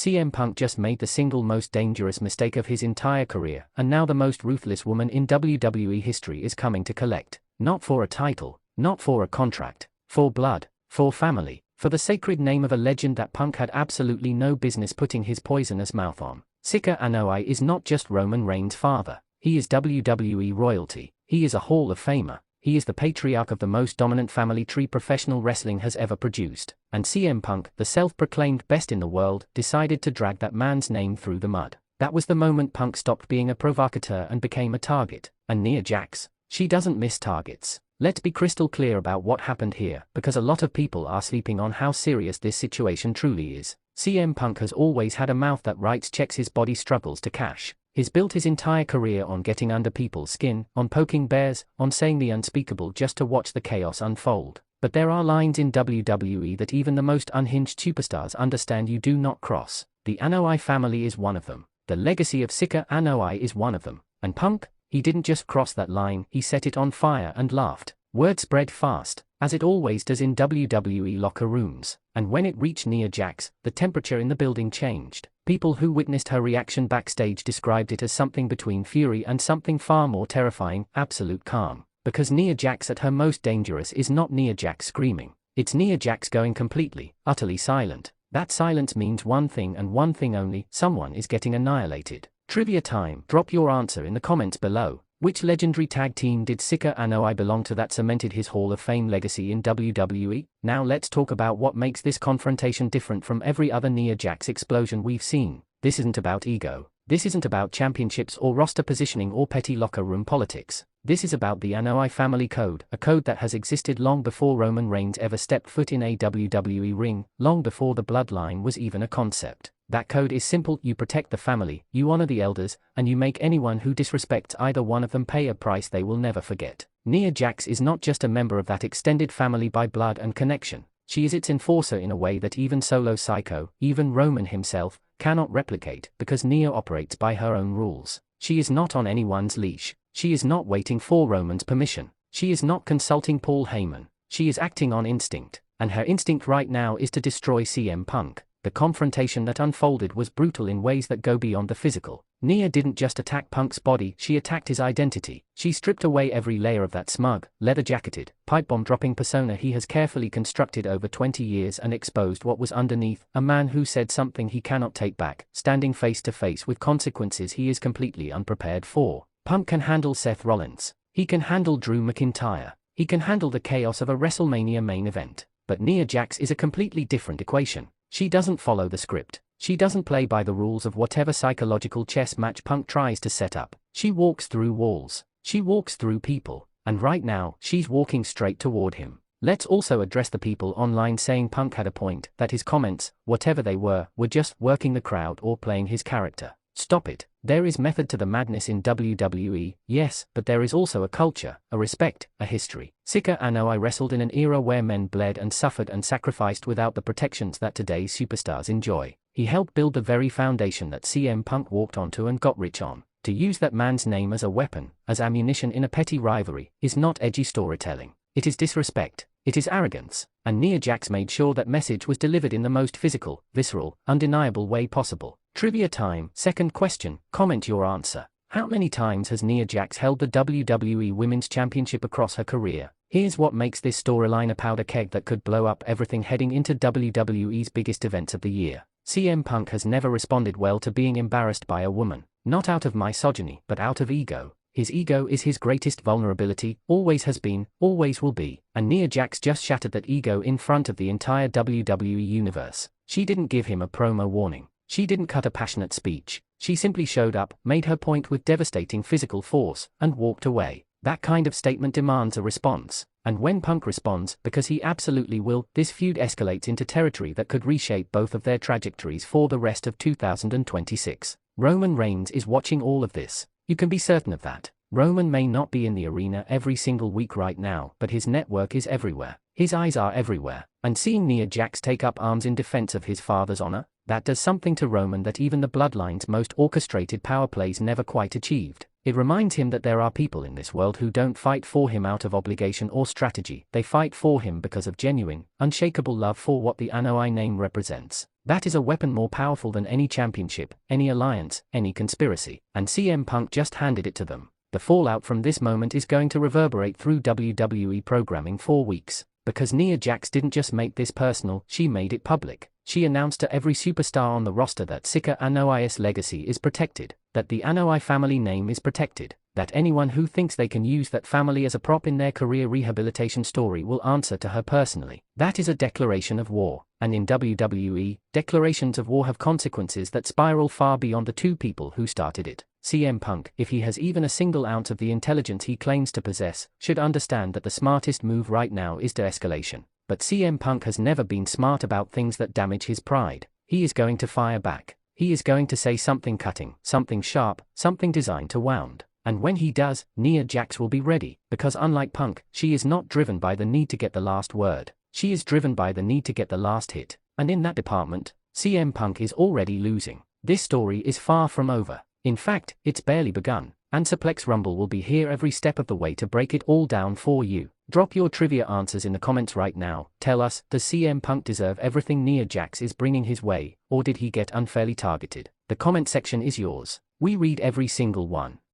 CM Punk just made the single most dangerous mistake of his entire career, and now the most ruthless woman in WWE history is coming to collect. Not for a title, not for a contract, for blood, for family, for the sacred name of a legend that Punk had absolutely no business putting his poisonous mouth on. Sika Anoa'i is not just Roman Reigns' father, he is WWE royalty, he is a Hall of Famer. He is the patriarch of the most dominant family tree professional wrestling has ever produced. And CM Punk, the self-proclaimed best in the world, decided to drag that man's name through the mud. That was the moment Punk stopped being a provocateur and became a target. And Nia Jax, she doesn't miss targets. Let's be crystal clear about what happened here, because a lot of people are sleeping on how serious this situation truly is. CM Punk has always had a mouth that writes checks his body struggles to cash. He's built his entire career on getting under people's skin, on poking bears, on saying the unspeakable just to watch the chaos unfold. But there are lines in WWE that even the most unhinged superstars understand you do not cross. The Anoa'i family is one of them. The legacy of Sika Anoa'i is one of them. And Punk, he didn't just cross that line, he set it on fire and laughed. Word spread fast, as it always does in WWE locker rooms. And when it reached Nia Jax, the temperature in the building changed. People who witnessed her reaction backstage described it as something between fury and something far more terrifying, absolute calm. Because Nia Jax at her most dangerous is not Nia Jax screaming. It's Nia Jax going completely, utterly silent. That silence means one thing and one thing only: someone is getting annihilated. Trivia time. Drop your answer in the comments below. Which legendary tag team did Sika Anoa'i belong to that cemented his Hall of Fame legacy in WWE? Now let's talk about what makes this confrontation different from every other Nia Jax explosion we've seen. This isn't about ego. This isn't about championships or roster positioning or petty locker room politics. This is about the Anoa'i family code, a code that has existed long before Roman Reigns ever stepped foot in a WWE ring, long before the Bloodline was even a concept. That code is simple: you protect the family, you honor the elders, and you make anyone who disrespects either one of them pay a price they will never forget. Nia Jax is not just a member of that extended family by blood and connection. She is its enforcer in a way that even Solo Psycho, even Roman himself, cannot replicate, because Nia operates by her own rules. She is not on anyone's leash. She is not waiting for Roman's permission. She is not consulting Paul Heyman. She is acting on instinct, and her instinct right now is to destroy CM Punk. The confrontation that unfolded was brutal in ways that go beyond the physical. Nia didn't just attack Punk's body, she attacked his identity. She stripped away every layer of that smug, leather-jacketed, pipe-bomb-dropping persona he has carefully constructed over 20 years and exposed what was underneath: a man who said something he cannot take back, standing face to face with consequences he is completely unprepared for. Punk can handle Seth Rollins. He can handle Drew McIntyre. He can handle the chaos of a WrestleMania main event. But Nia Jax is a completely different equation. She doesn't follow the script. She doesn't play by the rules of whatever psychological chess match Punk tries to set up. She walks through walls. She walks through people. And right now, she's walking straight toward him. Let's also address the people online saying Punk had a point, that his comments, whatever they were just working the crowd or playing his character. Stop it. There is method to the madness in WWE, yes, but there is also a culture, a respect, a history. Sika Anoa'i wrestled in an era where men bled and suffered and sacrificed without the protections that today's superstars enjoy. He helped build the very foundation that CM Punk walked onto and got rich on. To use that man's name as a weapon, as ammunition in a petty rivalry, is not edgy storytelling. It is disrespect. It is arrogance. And Nia Jax made sure that message was delivered in the most physical, visceral, undeniable way possible. Trivia time. Second question. Comment your answer. How many times has Nia Jax held the WWE Women's Championship across her career? Here's what makes this storyline a powder keg that could blow up everything heading into WWE's biggest events of the year. CM Punk has never responded well to being embarrassed by a woman. Not out of misogyny, but out of ego. His ego is his greatest vulnerability, always has been, always will be. And Nia Jax just shattered that ego in front of the entire WWE universe. She didn't give him a promo warning. She didn't cut a passionate speech. She simply showed up, made her point with devastating physical force, and walked away. That kind of statement demands a response. And when Punk responds, because he absolutely will, this feud escalates into territory that could reshape both of their trajectories for the rest of 2026. Roman Reigns is watching all of this. You can be certain of that. Roman may not be in the arena every single week right now, but his network is everywhere. His eyes are everywhere. And seeing Nia Jax take up arms in defense of his father's honor, that does something to Roman that even the Bloodline's most orchestrated power plays never quite achieved. It reminds him that there are people in this world who don't fight for him out of obligation or strategy. They fight for him because of genuine, unshakable love for what the Anoa'i name represents. That is a weapon more powerful than any championship, any alliance, any conspiracy, and CM Punk just handed it to them. The fallout from this moment is going to reverberate through WWE programming for weeks, because Nia Jax didn't just make this personal, she made it public. She announced to every superstar on the roster that Sika Anoa'i's legacy is protected, that the Anoa'i family name is protected, that anyone who thinks they can use that family as a prop in their career rehabilitation story will answer to her personally. That is a declaration of war, and in WWE, declarations of war have consequences that spiral far beyond the two people who started it. CM Punk, if he has even a single ounce of the intelligence he claims to possess, should understand that the smartest move right now is de-escalation. But CM Punk has never been smart about things that damage his pride. He is going to fire back. He is going to say something cutting, something sharp, something designed to wound. And when he does, Nia Jax will be ready, because unlike Punk, she is not driven by the need to get the last word. She is driven by the need to get the last hit. And in that department, CM Punk is already losing. This story is far from over. In fact, it's barely begun. And Suplex Rumble will be here every step of the way to break it all down for you. Drop your trivia answers in the comments right now. Tell us, does CM Punk deserve everything Nia Jax is bringing his way, or did he get unfairly targeted? The comment section is yours. We read every single one.